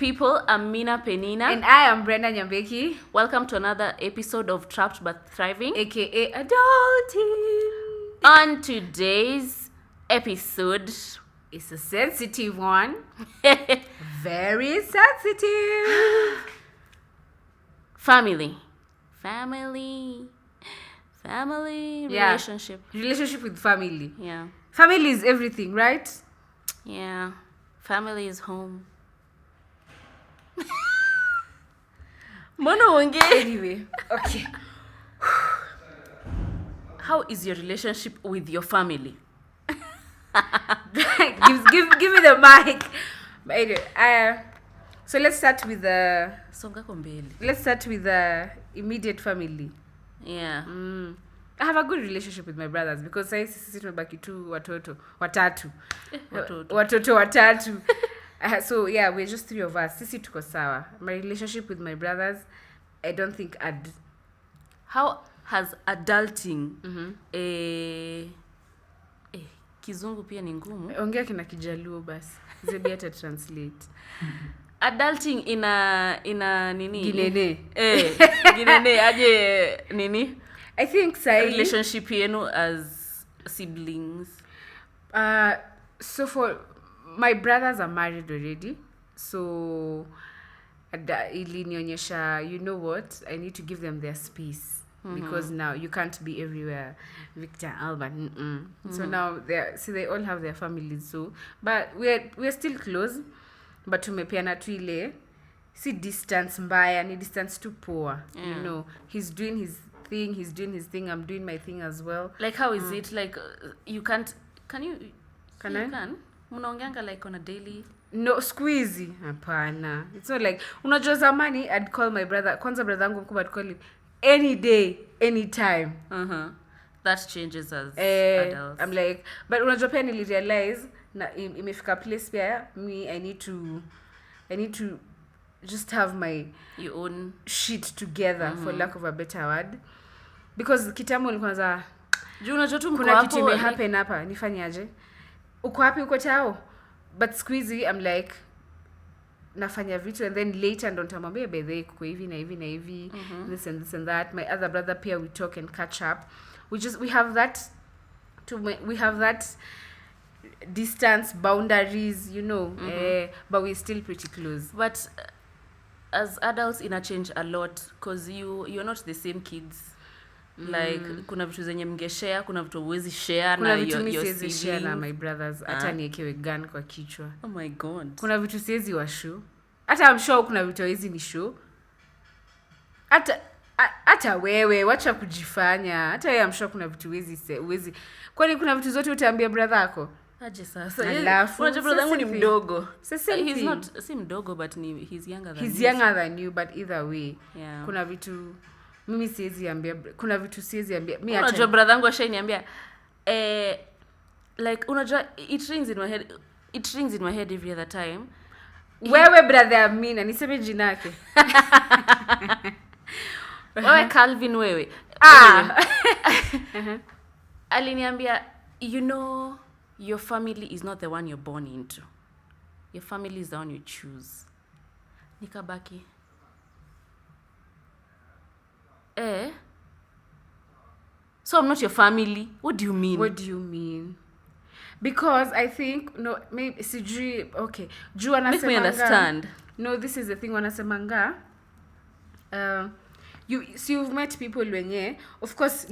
people, I'm Mina Penina. And I am Brenda Nyambeki. Welcome to another episode of Trapped But Thriving, aka Adulting. On today's episode, it's a sensitive one. Very sensitive. Family, relationship. Relationship with family. Yeah. Family is everything, right? Yeah. Family is home. Anyway, okay. How is your relationship with your family? give me the mic. But anyway, so let's start with the immediate family. Yeah. I have a good relationship with my brothers because sisi tumebaki tu watoto watatu. So yeah, we're just three of us. Sisi tuko sawa. My relationship with my brothers, I don't think How has adulting Kizungu pia ni ngumu. Ongea kina Kijaluo basi. Zebi ata translate. Adulting ina nini? Ginene. Ginene aje nini? I think relationship yenu as siblings. So for my brothers are married already. So ilinionyesha, you know what? I need to give them their space. Because now you can't be everywhere. Victor, Albert. So now they all have their families. So but we're still close. But tumepeana tu ile si distance mbaya, ni distance too poor. You know, he's doing his thing, I'm doing my thing as well. Like how is it like you can't mnaongeanga like on a daily? No, squeezy. Hapana. It's not like unajua zamani I'd call my brother, kwanza brother yangu mkubwa I'd call him any day, anytime. That changes as adults. I'm like, but unajua pia nilirealize na imefika place pia me I need to just have your own shit together, for lack of a better word, because kitambo nilikuwa za unajua tu kuna kitu imehappen hapa nifanyaje, uko hapi uko chao, but squeezy I'm like nafanya vitu and then later ndo nitamwambia by the way kuko hivi na hivi na hivi, this and that. My other brother pia we talk and catch up. We have that distance boundaries, you know, but we're still pretty close. But as adults ina change a lot because you're not the same kids. Like kuna vitu zenye mngeshare, kuna vitu huwezi share na your siblings. Share na my brothers, hata niekewe gun kwa kichwa. Oh my god. Kuna vitu siwezi wa show. Hata I'm sure kuna vitu hizi ni show. Hata wewe wacha kujifanya. Hata wewe I'm sure kuna vitu huwezi. Kwani kuna vitu zote utaambia brother yako? Aje sasa. Unajua brother yangu ni mdogo. He's not si mdogo but he's younger than He's younger than you, but either way. Yeah. Kuna vitu mimi siwezi ambia, kuna vitu siwezi ambia. Mimi unajua brother yangu ashaniambia like unajua it rings in my head every other time. Wewe brother Amina, niseme jina yake. Wewe Calvin wewe. Aliniambia, you know, your family is not the one you're born into. Your family is the one you choose. Nikabaki. So I'm not your family. What do you mean? Because I think maybe sijui, okay. Juu anasemanga. Make me understand. No, this is the thing wanasemanga. You've met people wenye, of course,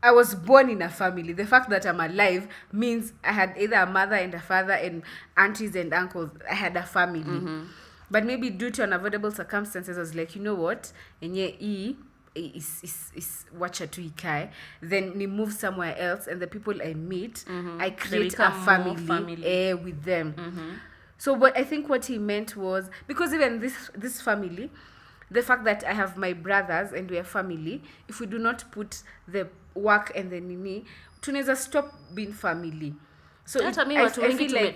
I was born in a family. The fact that I'm alive means I had either a mother and a father and aunties and uncles. I had a family. But maybe due to unavoidable circumstances, I was like, you know what? Enye is wacha tu ikae. Then ni move somewhere else, and the people I meet, I create a family with them. So I think what he meant was, because even this family, the fact that I have my brothers and we are family, if we do not put the work and the nini, tunaweza stop being family. So hata mimi watu wengi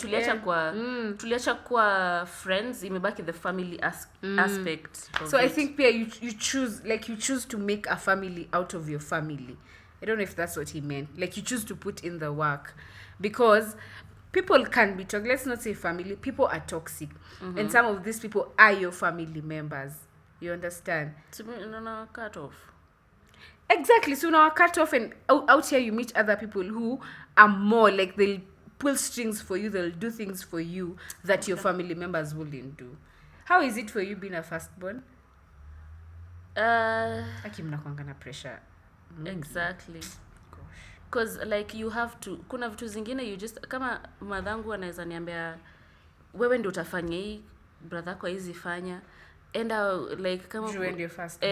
tuliacha kwa friends, imebaki the family aspect. So I think pia you choose to make a family out of your family. I don't know if that's what he meant. Like you choose to put in the work, because people can be toxic. Let's not say family. People are toxic. And some of these people are your family members. You understand? To me, no, cut off. Exactly. So now cut off, and out here you meet other people who are more like, they'll pull strings for you, they'll do things for you that your family members wouldn't do. How is it for you being a firstborn? Aki mnakuanga na pressure. Exactly. Because like you have to, kuna vitu zingine you just, kama madhangu anaweza niambia wewe ndio utafanya hii, brother kwa hizi fanya, and like kama you and your first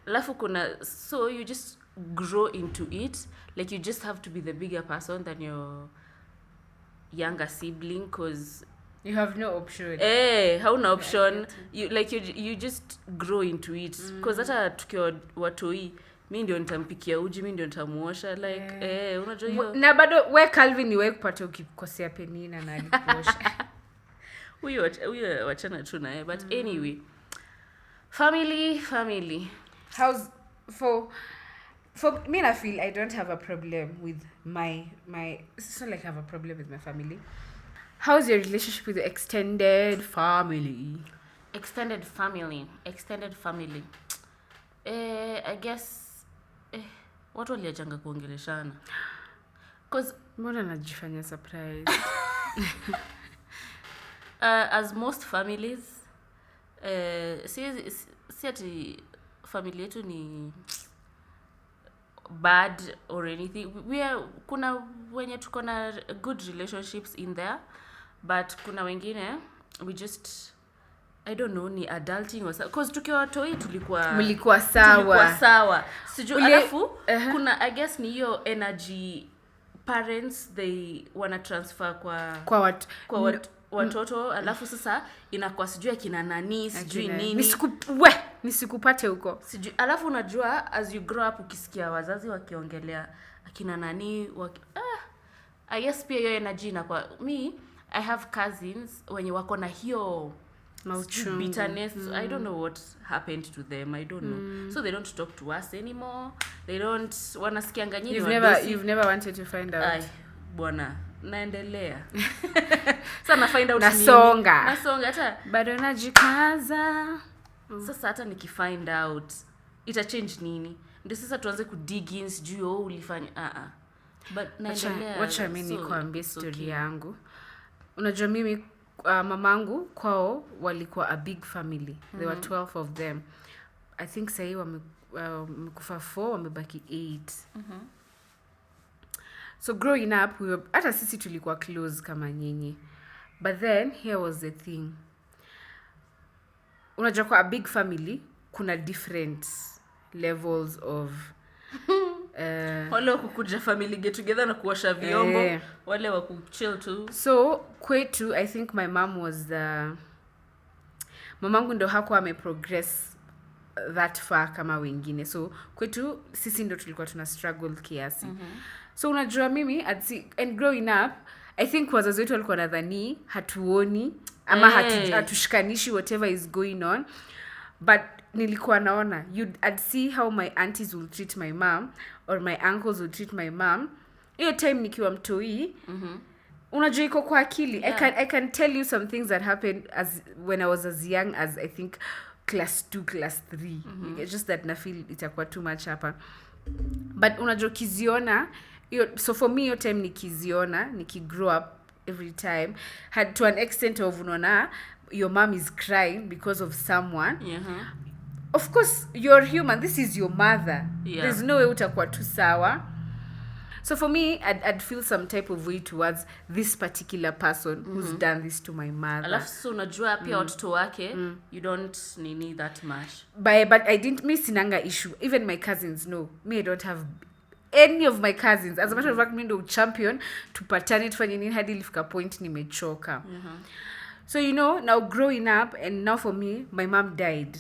alafu kuna, so you just grow into it, like you just have to be the bigger person than your younger sibling, because you have no option. hauna option. You just grow into it, because hata tukiwa watoi, mi ndio nitampikia uji, mi ndio nitamuosha, like unajua hiyo. Na bado we Calvin ni wewe kupata ukikosea Penina na alikuosha. Huyo wachana tu naye, but anyway, family. How's for me, I feel I don't have a problem with my it's not like I have a problem with my family. How's your relationship with the extended family? Extended family. I guess watu waliachanga kuongeleshana. Cause mbona najifanya surprise? As most families, si ati family yetu ni bad or anything. Kuna wenye tuko na good relationships in there, but kuna wengine we just, I don't know, ni adulting or something, because tukiwa watoi mlikuwa sawa. Sijui alafu kuna, I guess ni hiyo energy parents they wanna transfer kwa watoto, alafu sasa inakuwa sijui akina nani, sijui nini, nisikupate huko, sijui. Alafu unajua as you grow up ukisikia wazazi wakiongelea akina nani I guess pia hiyo energy inakuwa. I have cousins wenye wako na hiyo bitterness. I don't know what happened to them, I don't know. So they don't talk to us anymore, they don't, wanasikianga nyinyi you've never wanted to find out. Ay, bwana naendelea. Sasa na find out nasonga hata bado najikaza. Sasa hata nikifind out ita change nini? Ndio sasa tuanze kudig in sijui ulifanya but naendelea. Wacha mimi nikwambie story yangu. Unajua mimi mamangu kwao walikuwa a big family. There were 12 of them. I think sahi wamekufa 4, wamebaki 8. So growing up, hata sisi tulikuwa close kama nyinyi. But then here was the thing. Unajua kwa a big family kuna different levels of wale wakukuja family get together na kuosha vyombo, wale wakuchill tu. So kwetu, I think my mom was mamangu ndo hakuwa ameprogress that far kama wengine. So kwetu sisi ndo tulikuwa tuna struggle kiasi. So unajua mimi and growing up, I think wazazi wetu walikuwa nadhani hatuoni ama hatushikanishi whatever is going on. But nilikuwa naona, I'd see how my aunties will treat my mom or my uncles will treat my mom. Hiyo time nikiwa mtoi, unajua iko kwa akili. I can tell you some things that happened when I was as young as I think class 2, class 3. Just that na feel itakuwa too much hapa. But unajua kiziona, so for me, your time nikiziona, nikigrow up every time, had to an extent of unaona, your mom is crying because of someone. Of course, you're human. This is your mother. There's no way utakuwa tu sawa. So for me, I'd feel some type of way towards this particular person who's done this to my mother. Alafu so unajua pia watoto wake, you don't need that much. But I didn't miss sinanga issue. Even my cousins know. Me, I don't have any of my cousins. As a matter of fact, mi ndo champion tupatane tufanye nini hadi ilifika point nimechoka. So now growing up, and now for me, my mom died.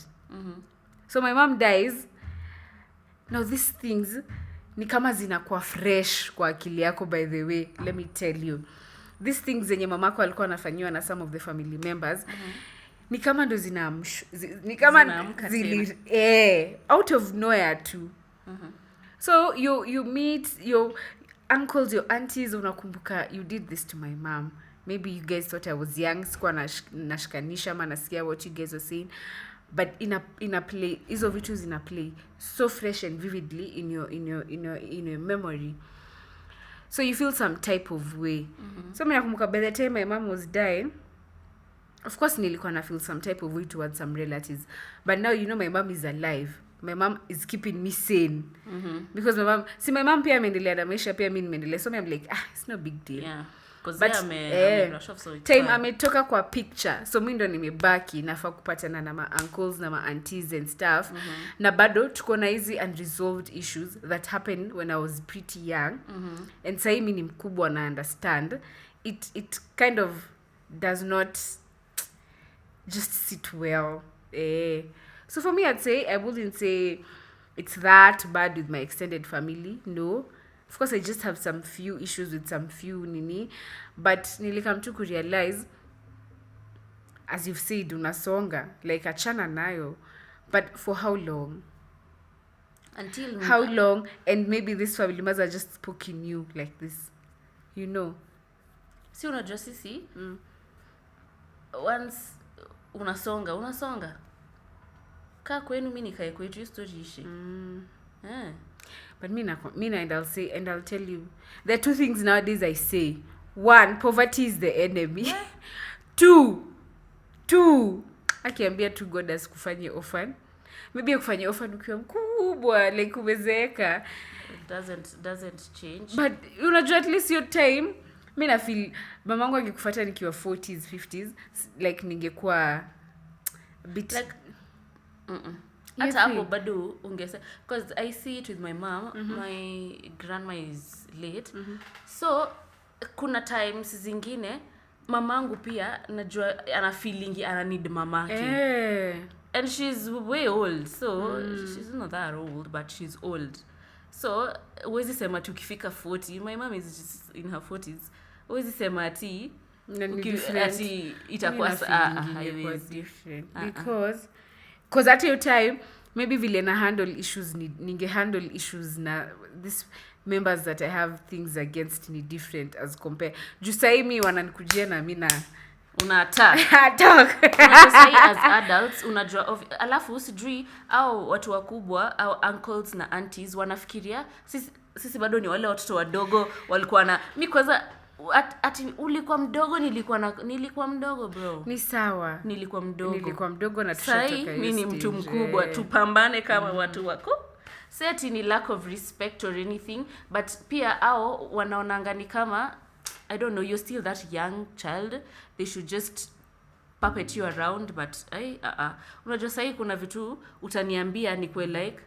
So my mom dies. Now these things ni kama zinakuwa fresh kwa akili yako. By the way, let me tell you, these things zenye mamako alikuwa anafanywa na some of the family members, ni kama ndo ni kama out of nowhere too. So you meet uncles, your aunties, unakumbuka you did this to my mom. Maybe you guys thought I was young, sikuwa nashikanisha ama nasikia what you guys were saying, but in a play, hizo vitu zina play so fresh and vividly in your memory, so you feel some type of way. So mimi nakumbuka by the time my mom was dying, of course nilikuwa na feel some type of way towards some relatives, but now you know my mom is alive. My mom is keeping me sane. Because my mom pia ameendelea na maisha, pia mimi nimeendelea, so I'm like, it's no big deal. Yeah. But Rush off, so time ametoka kwa picture, so mimi ndo nimebaki nafaa kupatana na ma uncles na ma aunties and stuff. Na bado tuko na hizi unresolved issues that happened when I was pretty young. And sasa mimi ni mkubwa na understand it kind of does not just sit well. So for me, I'd say I wouldn't say it's that bad with my extended family. No. Of course, I just have some few issues with some few nini. But nilikam tu kurealize, as you've said, unasonga. Like, achana nayo. But for how long? Until how long? And maybe this family members are just poking you like this. You know? Si unajua sisi, once unasonga. Kaa kwenu mimi nikae kwetu, story ishi. But me and I'll say, and I'll tell you, there are two things nowadays I say. One, poverty is the enemy. Two, akiambia tu God as kufanya orphan. Maybe kufanya orphan ukiwa mkubwa, like umezeeka. It doesn't change. But unajua at least your time, mimi na feel mamangu angekufuata nikiwa 40s, 50s, like ningekuwa bit like hata hapo bado ungese, because I see it with my mom. My grandma is late. So kuna times zingine mamangu pia najua ana feeling ana need mamake. And she's way old, so she's not that old, but she's old. So huwezi sema tukifika 40, my mom is just in her 40s. Huwezi sema ati itakuwa different. Because at your time, maybe vile na handle issues, ninge handle issues na these members that I have things against ni different as compare. Jusai mi wananikujia na mimi na una-attack. As adults unajua alafu sijui au watu wakubwa au uncles na aunties wanafikiria sisi bado ni wale watoto wadogo walikuwa na mimi kwanza ati ulikuwa mdogo, nilikuwa mdogo bro. Ni sawa. Nilikuwa mdogo na tushatoka hiyo. Mimi ni mtu mkubwa, tupambane kama watu wako. Seti ni lack of respect or anything, but pia au wanaonanga ni kama I don't know, you're still that young child. They should just puppet you around, but unajua sasa kuna vitu utaniambia ni kwe like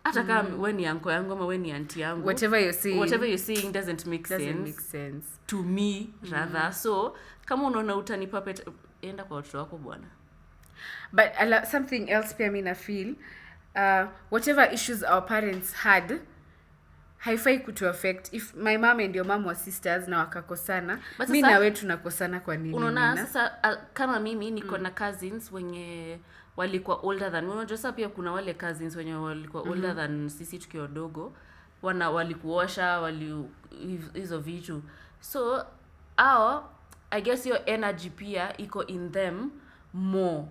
hata kama wewe ni uncle yangu ama wewe ni auntie yangu, whatever you're saying doesn't make sense to me rather. So kama unaona utanipuppet, enda kwa watoto wako bwana. But something else pia mimi na feel whatever issues our parents had haifai kutu affect. If my mom and your mom were sisters na wakakosana, mimi na wewe tunakosana kwa nini? Unaona sasa kama mimi niko na cousins wenye walikuwa older than, unajua sasa pia kuna wale cousins wenye walikuwa older than sisi tukiwa wadogo, walikuosha hizo vitu. So I guess your energy pia iko in them more.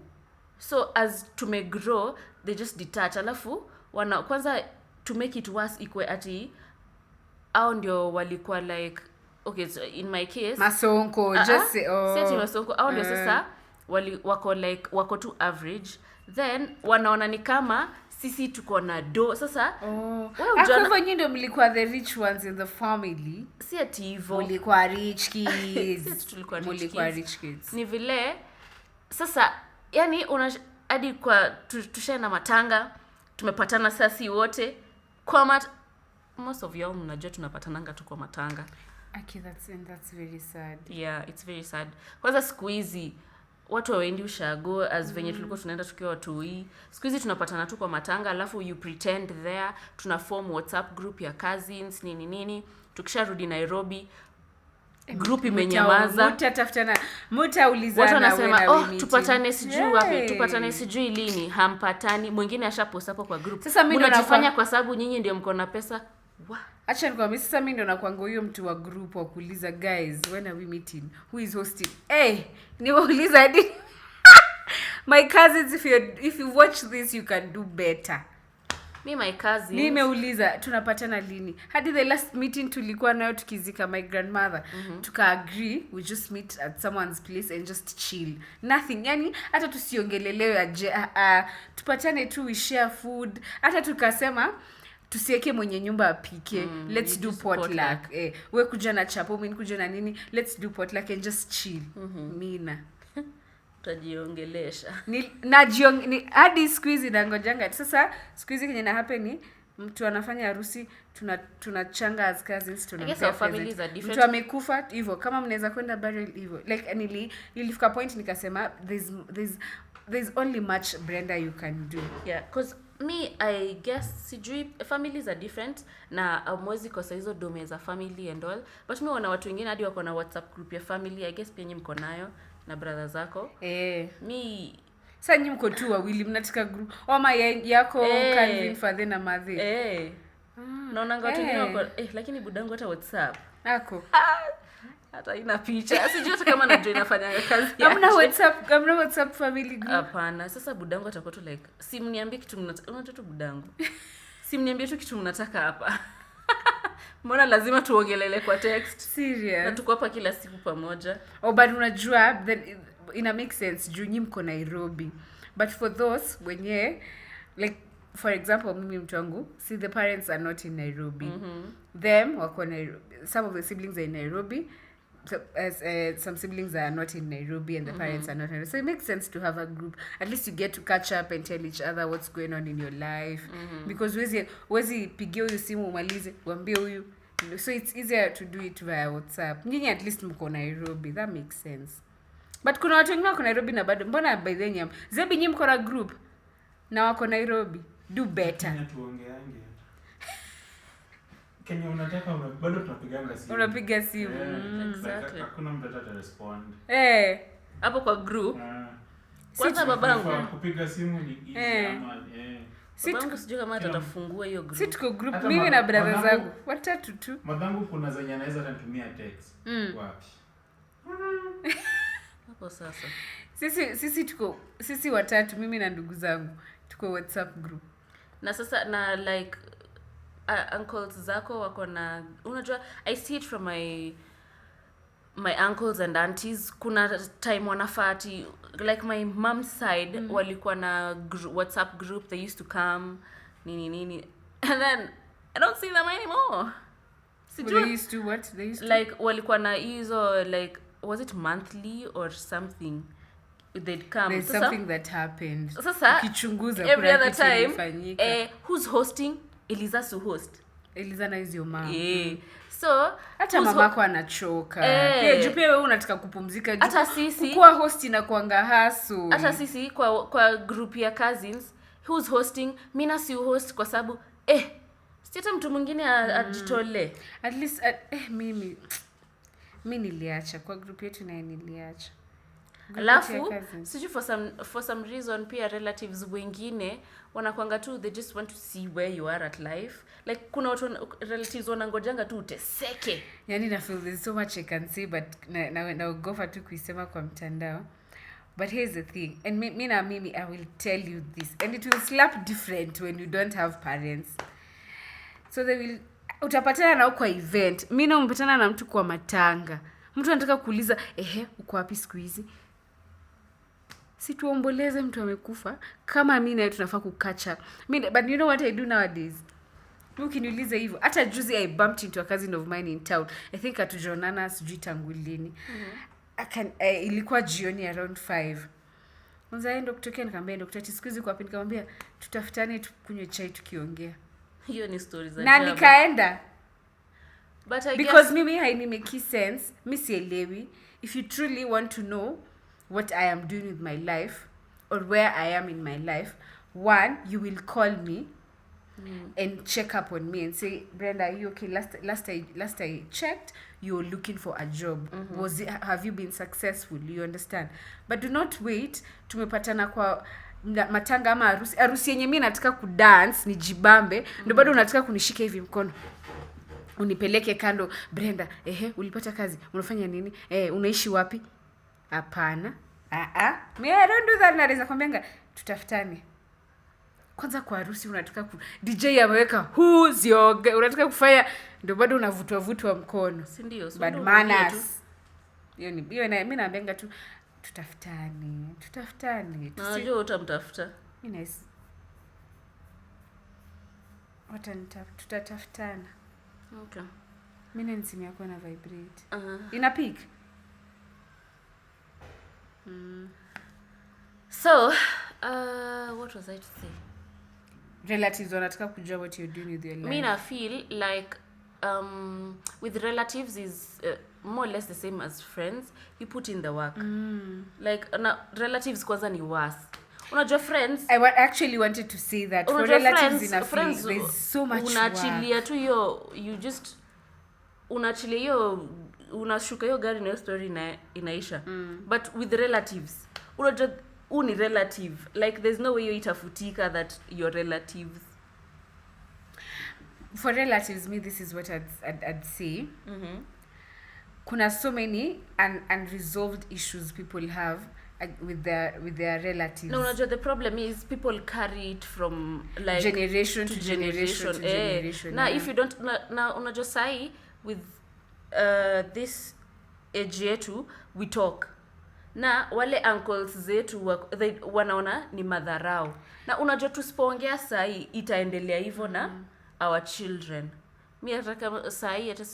So as to may grow, they just detach. Alafu kwanza to make it worse ikwe ati au ndio walikuwa like, okay, so in my case masonko just say seti masonko au ndio sasa wako too average, then wanaona ni kama sisi tuko na do sasa. Hapo nyinyi ndio mlikuwa the rich ones in the family, si ati hivyo mlikuwa rich kids. Sisi tulikuwa rich kids. Ni vile sasa yani hadi kwa tushaenda matanga tumepatana sasa wote kwa most of y'all mnajua tunapatananga tu kwa matanga. Okay, that's very sad. Yeah, it's very sad. Kwanza siku hizi watu waendi ushago as venye tulikuwa tunaenda tukiwa watu hii. Siku hizi tunapatana tu kwa matanga, alafu you pretend there, tuna form WhatsApp group ya cousins nini. Tukisharudi Nairobi group imenyamaza. Mtaulizana watu wanasema tupatane sijui wapi, tupatane sijui lini, hampatani. Mwingine ashapost hapo kwa group. Sasa mimi mnajifanya kwa sababu nyinyi ndio mko na pesa. Acha nikwambie sasa mimi ndo nakwanga huyo mtu wa group wa kuuliza guys when are we meeting, who is hosting. Niwauliza hadi my cousins, if you watch this you can do better. My cousins nimeuliza tunapatana lini, hadi the last meeting tulikuwa nayo tukizika my grandmother, tuka agree we just meet at someone's place and just chill, nothing, yani hata tusiongelelewe aje, tupatane tu, we share food, hata tukasema tusieke mwenye nyumba apike, let's do potluck. We kuja na chapo, mimi kuja na nini, let's do potluck and just chill. Mina tajiongelesha hadi squeeze nangojanga. Sasa squeeze kenye na happen ni mtu anafanya harusi, tunachanga as cousins, mtu amekufa hivyo, kama mnaweza kwenda burial hivyo, like ilifika point nikasema there's only much Brenda you can do. Yeah, cause me I guess sijui families are different na amwezi kosa hizo dome za family and all, but me wana watu wengine hadi wako na WhatsApp group ya family. I guess pia nyinyi mko nayo na brother zako. Sasa nyinyi mko tu wawili mnatika group oma yako Calvin Father na Madhe. Naona watu wengine wako lakini budangu hata WhatsApp ako hata ina picha. Sijui hata kama najua inafanya kazi yake. Hamna WhatsApp family group. Hapana. Sasa budangu atakuwa tu like simniambie kitu mnataka. Unataka tu budangu. Simniambie tu kitu mnataka hapa. Mbona lazima tuongelele kwa text? Serious. Na tuko hapa kila siku pamoja. But unajua then ina make sense juu nyinyi mko Nairobi. But for those wenye like for example mimi mtu wangu, see the parents are not in Nairobi. Them wako Nairobi. Some of the siblings are in Nairobi. So, some siblings are not in Nairobi and the parents are not in Nairobi. So it makes sense to have a group. At least you get to catch up and tell each other what's going on in your life. Because wezi pigia huyu simu umalize, uambie huyu. So it's easier to do it via WhatsApp. Nyinyi at least mko Nairobi. That makes sense. But kuna watu wengine wako Nairobi na bado mbona by the way Zebi nyinyi mko na group na wako Nairobi. Do better. Kenya unataka bado tunapiganga simu. Unapiga simu. Exactly. Hakuna mtu atata respond. Hapo kwa group. Kwanza babangu kupiga simu ni easy ama babangu sijui kama atafungua hiyo group. Si tuko group mimi na brother zangu. Watatu tu. Madangu kuna zenye anaweza kunitumia text. Wapi? Hapo sasa. Sisi watatu mimi na ndugu zangu tuko WhatsApp group. Na sasa na like uncles zako wako na, unajua I see it from my uncles and aunties. Kuna time wanafati like my mom's side walikuwa na WhatsApp group, they used to come nini and then I don't see them anymore. They used to what? They used to like walikuwa na hizo like was it monthly or something, they'd come. There's something that happened. Sasa ukichunguza every other time who's hosting? Eliza su host. Eliza na is your mom. So hata mamako anachoka. Pia wewe unataka kupumzika. Hata sisi kuwa host na kuanga hasu. Hata sisi kwa group ya cousins who's hosting, mina si host kwa sababu sita mtu mwingine ajitole. At least mimi niliacha kwa group yetu na niliacha. Alafu sijui for some reason pia relatives wengine wanakuanga tu, they just want to see where you are at life. Like kuna watu relatives wanangojanga tu uteseke. Yani na feel there's so much I can say but na ugofa tu kuisema kwa mtandao. But here's the thing, and mimi I will tell you this, and it will slap different when you don't have parents. So they will utapatana na kwa event. Mimi na mpatana na mtu kwa matanga. Mtu anataka kuuliza uko wapi siku hizi? Si tuomboleze mtu amekufa kama mimi na tunafaa kukacha. But you know what I do nowadays? Ukiniuliza hivyo, hata juzi I bumped into a cousin of mine in town. I think atujonana sijui tangu lini. Ilikuwa jioni around 5. Mzaendo kutokea nikamwambia daktari siku hizi kwa wapi, nikamwambia tutafutane tukunywe chai tukiongea. Hiyo ni stories za na nikaenda. But I because mimi hainimeki sense, mimi sielewi. If you truly want to know what I am doing with my life or where I am in my life, one, you will call me and check up on me and say, Brenda, are you okay? Last I checked, you're looking for a job. Have you been successful? You understand? But do not wait tumepatana kwa matanga ama harusi yenye mimi nataka kudance ni jibambe, ndio bado unataka kunishika hivi mkono unipeleke kando. Brenda, ulipata kazi, unafanya nini, unaishi wapi? Hapana. Me I don't do that. Naweza kwambianga tutafutane. Kwanza kwa harusi unataka DJ ameweka who's your girl, unataka kufanya, ndio bado unavutwa mkono, si ndio? Bad manners. Hiyo na mimi naambianga tu tutafutane. Unajua utamtafuta. Mimi tutatafutana. Okay. Mimi ni simu yako na vibrate. Ina peak. So, what was I to say? Relatives wanataka kujua what you're doing with your life. I feel like with relatives is more or less the same as friends. You put in the work. Like relatives kwanza ni worse. Unajua friends, I actually wanted to say that for relatives friends, there's so much unaachilia tu hiyo, you just unaachilia hiyo, unashuka hiyo gari na hiyo story inaisha. But with relatives, unajua uni relative, like there's no way you itafutika that your relatives. For relatives, this is what I'd say. Kuna so many unresolved issues people have with their relatives. No, unajua the problem is people carry it from like generation to generation. Now if you don't na unajua sai with this age yetu we talk. Na wale uncles zetu wanaona ni madharau. Na unajua tusipoongea sai itaendelea hivyo na our children. Mimi nataka sai hata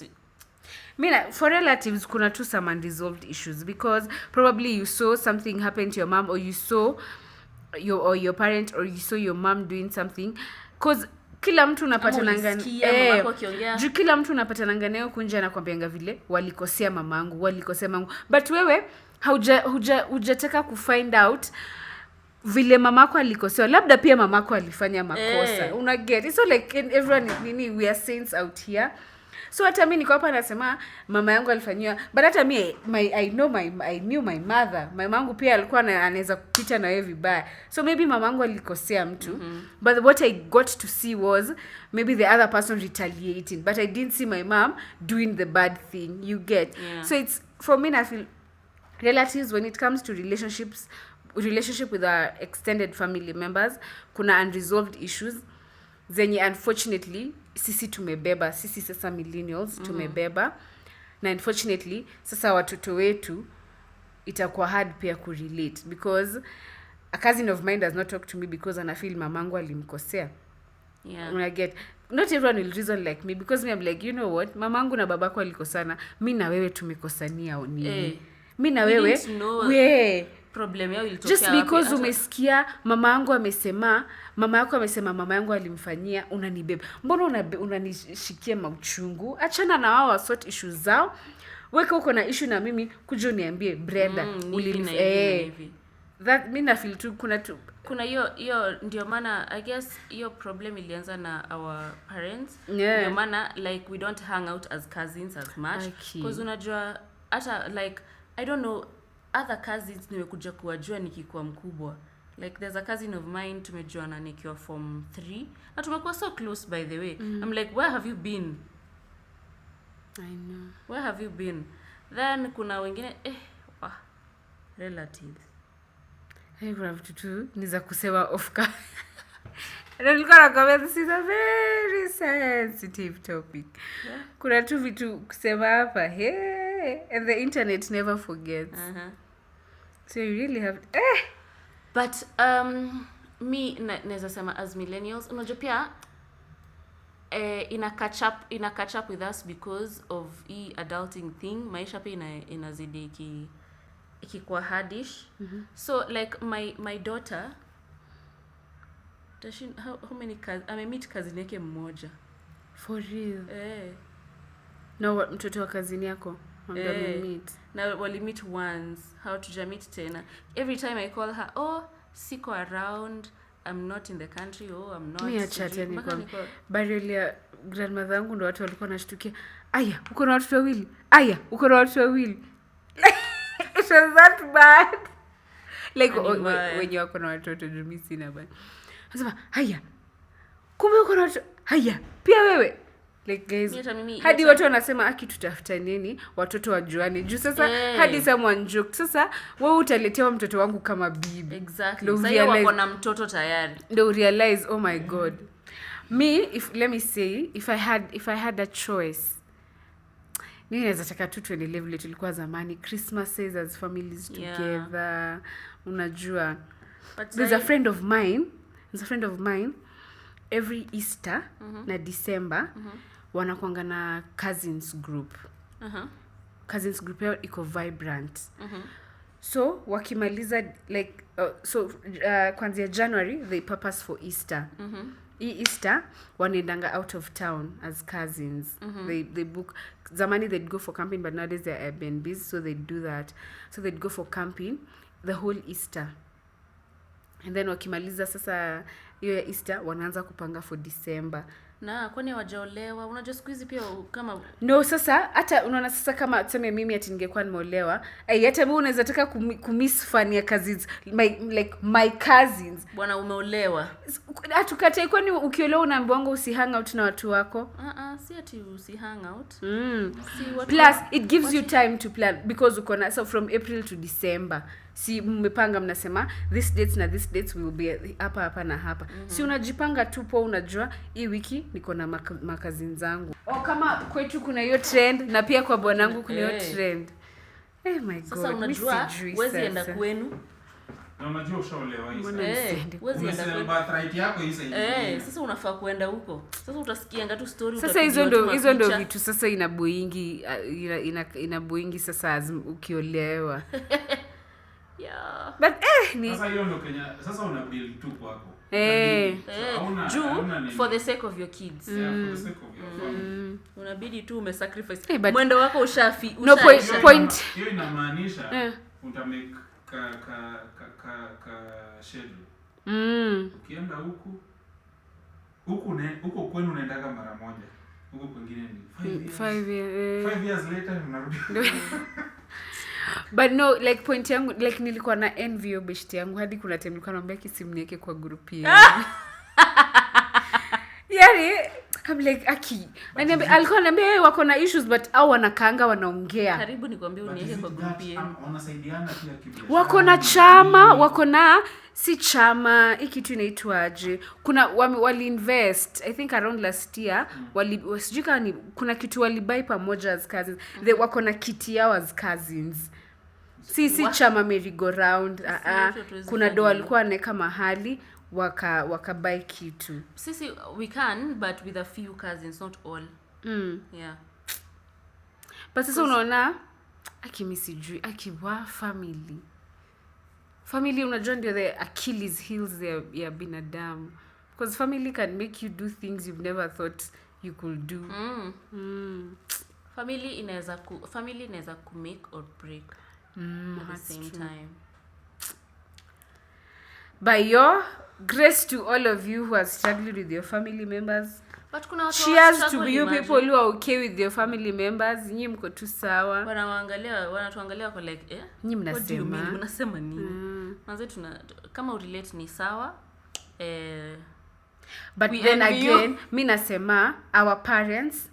for relatives kuna tu some unresolved issues, because probably you saw something happen to your mom, or you saw your parent, or you saw your mom doing something, because kila mtu unapatananga kila mtu unapatananga nayo kunja anakuambianga vile walikosea mamangu, but wewe hujataka kufind out vile mamako alikosewa, labda pia mamako alifanya makosa. Una get so like everyone we are saints out here. So hata mimi niko hapa nasema mama yangu alifanywa, but hata mimi I knew my mother. Mama yangu pia alikuwa anaweza kupita na wewe vibaya. So maybe mama yangu alikosea mtu, but what I got to see was maybe the other person retaliating, but I didn't see my mom doing the bad thing. You get? Yeah. So it's, for me, I feel relatives, when it comes to relationship with our extended family members, kuna unresolved issues zenye unfortunately sisi tumebeba, sisi sasa millennials tumebeba, na unfortunately sasa watoto wetu itakuwa hard pia kurelate, because a cousin of mine does not talk to me because ana feel mamangu alimkosea. Yeah. When I get, not everyone will reason like me, because me I'm like, you know what, mamangu na babako alikosana, mi na wewe tumekosania nini? Mi na wewe problem yao ilitokea just because umesikia mama yangu amesema mama yangu alimfanyia, unanibeba. Mbona unanishikia mauchungu? Achana na wao sort issues zao. Weka uko na issue na mimi, kuja uniambie Brenda hivi. That mimi na feel tu kuna hiyo ndio maana I guess hiyo problem ilianza na our parents. Ndio maana like we don't hang out as cousins as much, because unajua hata like I don't know, other cousins nimekuja kuwajua nikikuwa mkubwa. Like there's a cousin of mine tumejuana nikiwa form 3 na tumekuwa so close, by the way. I'm like, where have you been? I know. Where have you been? Then kuna wengine relatives. Kuna vitu tu niza kusema off camera. Nilikuwa nakwambia this is a very sensitive topic. Yeah. Kuna tu vitu kusema hapa. And the internet never forgets. So you really have but me naweza sema as millennials unajua pia ina catch up with us because of adulting thing. Maisha pia inazidi ikikuwa hardish. So like my daughter, how many meet cousin yake mmoja. For real? No, mtoto wa cousin yako meet. Na wali meet once, how to meet tena. Every time I call her, siko around, I'm not in the country, I'm not. Mimi achate niko. Burial ya grandmother yangu ndo watu walikuwa nashtukia. Aya, uko na watoto wawili. It was that bad. like Ani mbaya. wenye wako na watoto jumi sina bana. Nasema haya, kumbe uko na watoto haya pia wewe. Like guys, hadi watu wanasema aki tutafuta nini watoto wajuane juu sasa hadi someone joke sasa wewe utaletewa mtoto wangu kama bibi. Exactly. Sasa wako na mtoto tayari. Ndio realize oh my god. Me, let me say if I had a choice, mimi naweza taka tu tuendelee vile tulikuwa zamani, Christmases as families together. Unajua, there's a friend of mine every Easter na December wanakuanga na cousins group. Cousins group yao iko vibrant. So wakimaliza like kuanzia January they purpose for Easter. Easter wanaendanga out of town as cousins. They book. Zamani they'd go for camping, but nowadays they're Airbnbs, so they do that. So they'd go for camping the whole Easter, and then wakimaliza sasa hiyo ya Easter wanaanza kupanga for December. Na kwani wajaolewa? Unajua siku hizi pia kama no, sasa hata unaona sasa kama tuseme mimi ati ningekuwa nimeolewa, hata mimi unaweza taka kumiss fun ya cousins, my cousins. Bwana umeolewa. Atukatae kwani ukiolewa unaambiwa wangu usihang out na watu wako? Si ati usihang out. Plus it gives you time to plan because uko na so from April to December. Si mmepanga mnasema this dates will be hapa na hapa. Si unajipanga tu po unajua hii wiki niko na makazini zangu. Kama kwetu kuna hiyo trend na pia kwa bwanangu kuna hiyo trend. My god. Sasa unajua wezi enda kwenu. Na unajua ushaolewa hizo. Wezi enda kwenu. Birthright yako hizo hizo. Sasa unafaa kuenda huko. Sasa utasikianga tu story sasa hizo ndo vitu sasa inaboingi sasa ukiolewa. Yeah. But sasa hiyo ndo Kenya sasa una build tu kwako. For the sake of your kids. Yeah, for the sake of your family. Unabidi tu umesacrifice. Mwendo wako ushafi. No point. Hiyo inamaanisha utamake schedule. Ukienda huko kwenu unaendaga mara moja. Huko kwingine ni 5 years later unarudi. But no, like point yangu like nilikuwa na envy of best yangu hadi kuna time nilikuwa naambia kisimu niweke kwa group yangu. Yani I'm like aki. Alikuwa ananiambia wako na issues but au wanakaanga wanaongea. Karibu nikwambie uniweke kwa group yangu. Wanasaidiana pia kibiashara. Wako na chama, wako na si chama, hii kitu inaitwaje? Kuna wali invest I think around last year wasijika ni kuna kitu walibuy pamoja as cousins. They wako na kiti yao as cousins. Si chama merry go round. Kuna doa walikuwa anaweka mahali waka buy kitu. Sisi we can but with a few cousins, not all. Yeah. But sasa unaona akimisijui akiwa family unajua ndio the Achilles heels ya binadamu because family can make you do things you've never thought you could do. Family inaweza ku make or break at the same time. By your grace to all of you who are struggling with your family members, but kuna watu cheers to you people who are okay with your family members. Nyinyi mko tu sawa. Wanatuangalia kwa like nyinyi mnasema nini? Manze kama urelate ni sawa. But then again, mimi nasema our parents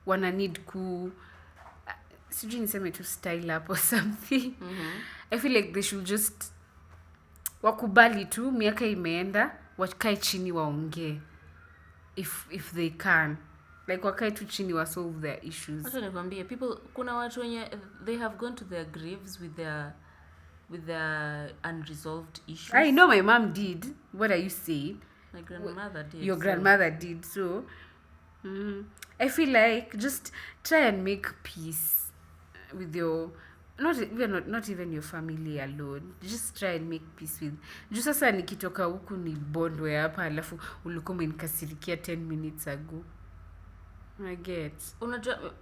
wana need sijui niseme to style up or something. I feel like they should just wakubali tu miaka imeenda wakae chini waongee if they can, like wakae tu chini wa solve their issues. Hata nikwambie kuna watu wenye they have gone to their graves with their unresolved issues. I know my mom did. What are you saying? My grandmother did. Your grandmother did. So I feel like just try and make peace with your not even your family alone. Just try and make peace with. Just sasa nikitoka huku ni bondwe hapa alafu ulikuwa umenikasirikia 10 minutes ago. I get. Unajua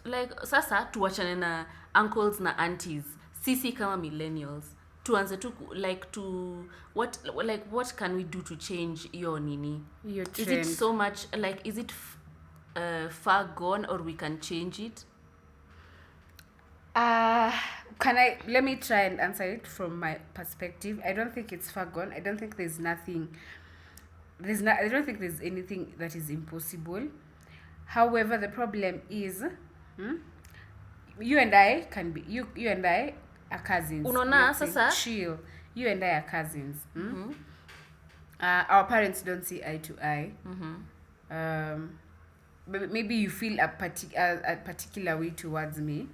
like sasa tuachane na uncles na aunties. Sisi kama millennials tuanze tu like to what can we do to change your nini? Your trend. Is it so much like is it far gone or we can change it? let me try and answer it from my perspective. I don't think it's far gone. I don't think there's nothing. I don't think there's anything that is impossible. However, the problem is, you and I can be you and I are cousins. Unaona sasa chill. You and I are cousins. Our parents don't see eye to eye. Maybe you feel a particular way towards me.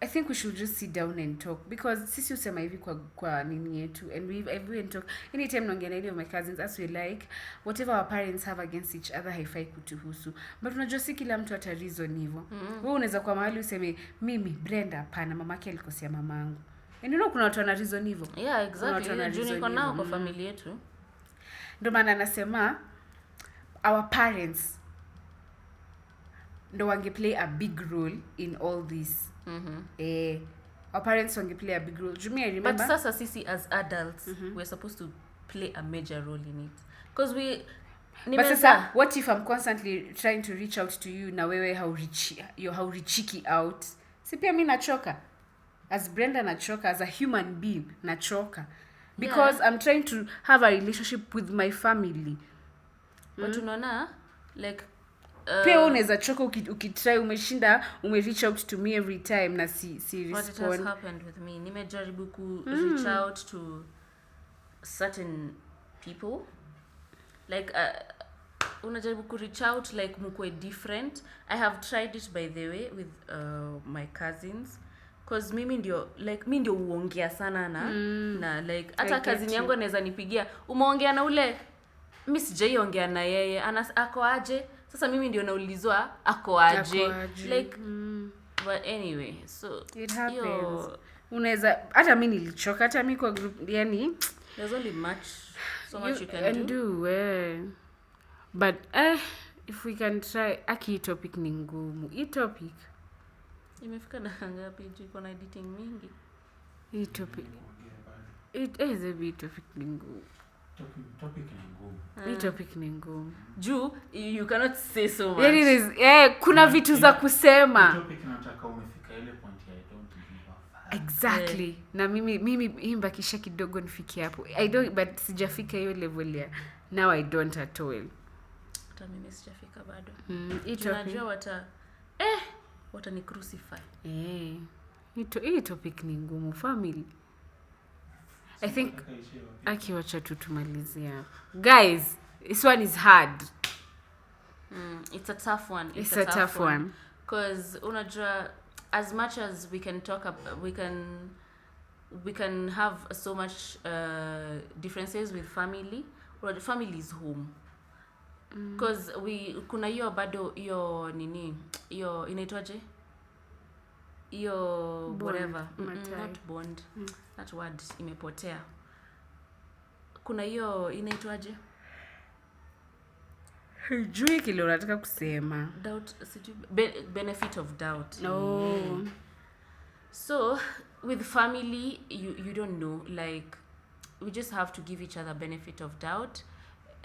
I think we should just sit down and talk, because sisi usema hivi kwa nini yetu, and we and talk anytime naongea na any of my cousins as we like, whatever our parents have against each other haifai kutuhusu, but unajua si kila mtu ata reason hivyo. Wewe unaweza kwa mahali useme mimi Brenda hapana, mamake alikosea mamangu, and you know kuna watu wana reason hivyo. Yeah, exactly. Juni kwa nao kwa familia yetu. Ndio maana nasema our parents ndo wange play a big role in all this. Our parents wange play a big role. I remember. But sasa sisi as adults, we're supposed to play a major role in it. Because but sasa, what if I'm constantly trying to reach out to you na wewe haurichiki out? Si pia mimi nachoka. As Brenda nachoka, as a human being nachoka. Because I'm trying to have a relationship with my family. But unaona, like pia unaweza choka ukitry umeshinda reach out to me every time na si respond. What it has happened with me, nimejaribu ku reach out to certain people, like unajaribu ku reach out like mkwe different. I have tried it by the way with my cousins, cause mimi ndio uongea sana na like hata cousin yangu anaweza nipigia umeongea na ule, mimi sijaiongea na yeye, ako aje. Sasa mimi ndio naulizwa ako aje. Like but anyway, so it happens. Unaweza hata mimi nilichoka, hata mimi kwa group, yani there's only much you can do. But if we can try, aki topic ni ngumu. Hii topic imefika dakika ngapi? Iko na editing mingi. Hii topic it is a bit topic ni ngumu. Topic ni ngumu. Hii topic ni ngumu. Juu you cannot say so much. Kuna vitu za kusema. Topic nataka umefika ile point ya I don't give a fuck. Exactly. Na mimi imbakisha kidogo nifikie hapo. I don't, but sijafika hiyo level ya now I don't at all. Hata mimi sijafika bado. Tunajua watani crucify. Hii topic ni ngumu, family. I think akiwacha tutumalizia. Guys, this one is hard. It's a tough one. It's a tough one. Because unajua, as much as we can talk we can have so much differences with family. Well, family is home. Because kuna hiyo bado hiyo nini, hiyo inaitwaje? Hiyo whatever, not bond. That word imepotea. Kuna hiyo inaitwaje? Hujui kile unataka kusema. Doubt, benefit of doubt. No. So with family, you don't know, like we just have to give each other benefit of doubt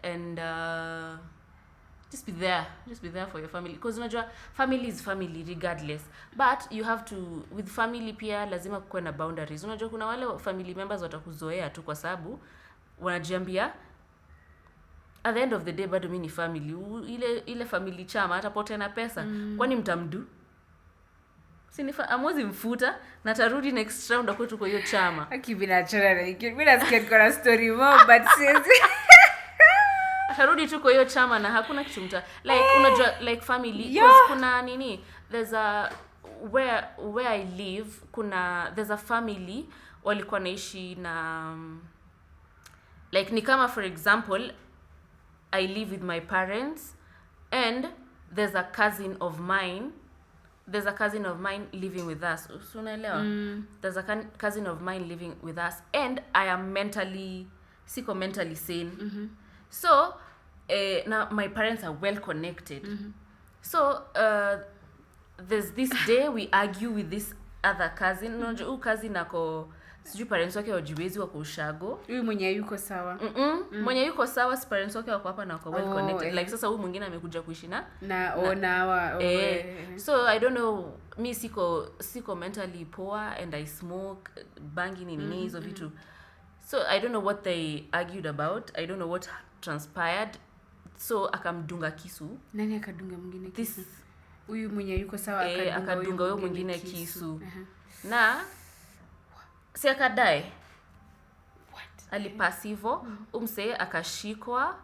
and just be there for your family, because unajua family is family regardless, but you have to, with family pia lazima kuwe na boundaries. Unajua kuna wale family members watakuzoea tu kwa sababu wanajiambia at the end of the day bado mimi ni family. Ile family chama atapotea na pesa, kwani mtamdu? Amwezi mfuta na tarudi next round akwetu kwa hiyo chama. Akibina chana na iki. Mimi nasikia kuna story more but siwezi. Tarudi tu kwa hiyo chama na hakuna kitu like unajua like family, because kuna nini, there's a where I live, there's a family walikuwa naishi na like ni kama for example I live with my parents and there's a cousin of mine living with us. Unaelewa? There's a cousin of mine living with us and I am mentally sane. So now my parents are well connected. So there's this day we argue with this other cousin. Unajua cousin ako sijui parents wake wajiwezi wako ushago. Huyu mwenye yuko sawa. Mwenye yuko sawa, si parents wake wako hapa na wako well connected. Like sasa huyu mwingine amekuja kuishi na so I don't know, mi siko mentally poor and I smoke bangi nini hizo vitu. So I don't know what they argued about. I don't know what transpired. So akamdunga kisu. Nani akadunga mwingine kisu? Huyu mwenye yuko sawa akadunga huyo mwingine kisu. Na si akadai. Alipasivo. Umse akashikwa.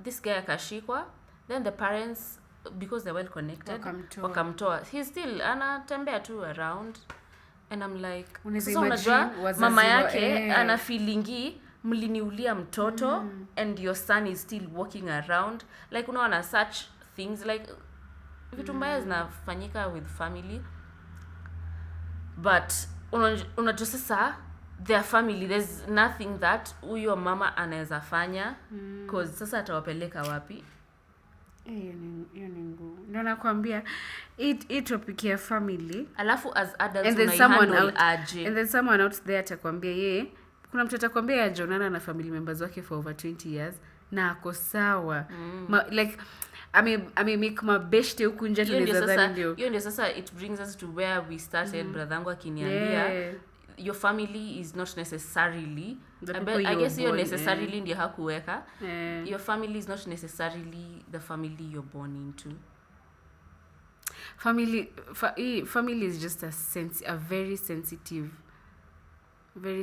This guy akashikwa. Then the parents, because they're well connected, wakamtoa. He's still anatembea tu around. And I'm like, sasa unajua mama yake ana feelingi mliniulia mtoto and your son is still walking around. Like unaona such things, like vitu mbaya zinafanyika with family. But unajua sasa their family, there's nothing that huyo mama anaweza fanya cause sasa atawapeleka wapi? Hiyo ni ngumu. Ndio nakwambia it topic ya family. Alafu as adults unaihandle aje. And then someone out there atakwambia yeye, kuna mtu atakwambia ajonana na family members wake for over 20 years na ako sawa. Like I make mabeshte huku nje tunaweza ndio. Hiyo ndio sasa it brings us to where we started. Brother yangu akiniambia your family is not necessarily I guess you're necessarily ndio hakuweka. Your family is not necessarily the family you're born into. Family is just a very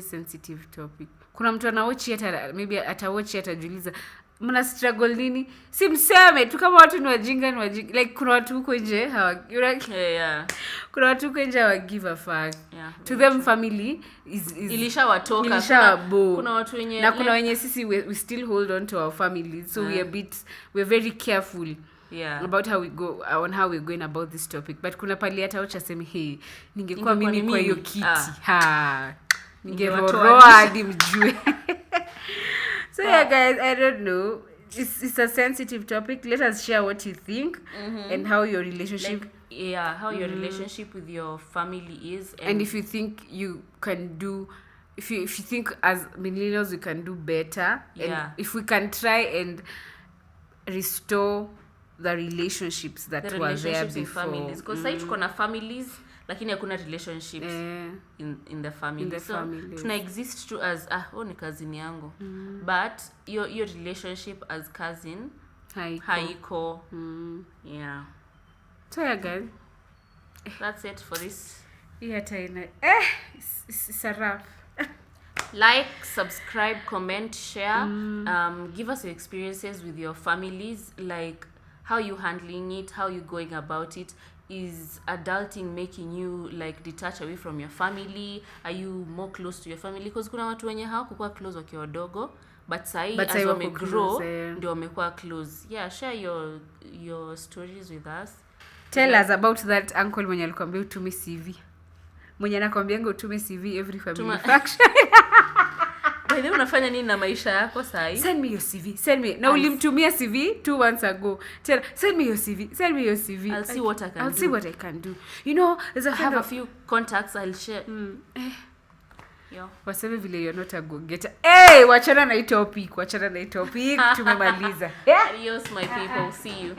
sensitive topic. Kuna mtu anaochi hata maybe ataochi atajiuliza mna struggle nini? Si mseme tu kama watu ni wajinga. Like kuna watu huko nje kuna watu huko nje hawa give a fuck. To them family is ilishawatoka. Kuna watu wenye na kuna wenye sisi we still hold on to our families, so we're very careful about how we go on how we're going about this topic. But kuna pali hata wacha sema hey, ningekuwa mimi kwa hiyo kiti ningeroa hadi mjue. So guys, I don't know. It's a sensitive topic. Let us share what you think and how your relationship how your relationship with your family is, and if you think you can do, if you think as millennials we can do better, and if we can try and restore the relationships that were there before. Families, because tuko na families lakini hakuna relationships in the family. So tuna exist tu as ni cousin yangu. But your relationship as cousin haiko. Yeah. So guys, that's it for this. It's a wrap. Like, subscribe, comment, share. Give us your experiences with your families, like how you handling it, how you going about it. Is adulting making you like detach away from your family? Are you more close to your family? Because kuna watu wenye hawakuwa close wakiwa wadogo, but sai as wame grow ndio wamekuwa close. Share your stories with us. Tell us about that uncle mwenye alikwambia utume CV. Mwenye anakwambianga utume CV every family function. By the way, unafanya nini na maisha yako sai? Send me your CV. Send me. Na ulimtumia CV 2 months ago. Send me your CV. Send me your CV. I'll see what I can do. I'll see what I can do. You know, there's I have a few contacts I'll share. Waseme vile you're not a go-getter. Wachana na hii topic. Tumemaliza. Adios my people. See you.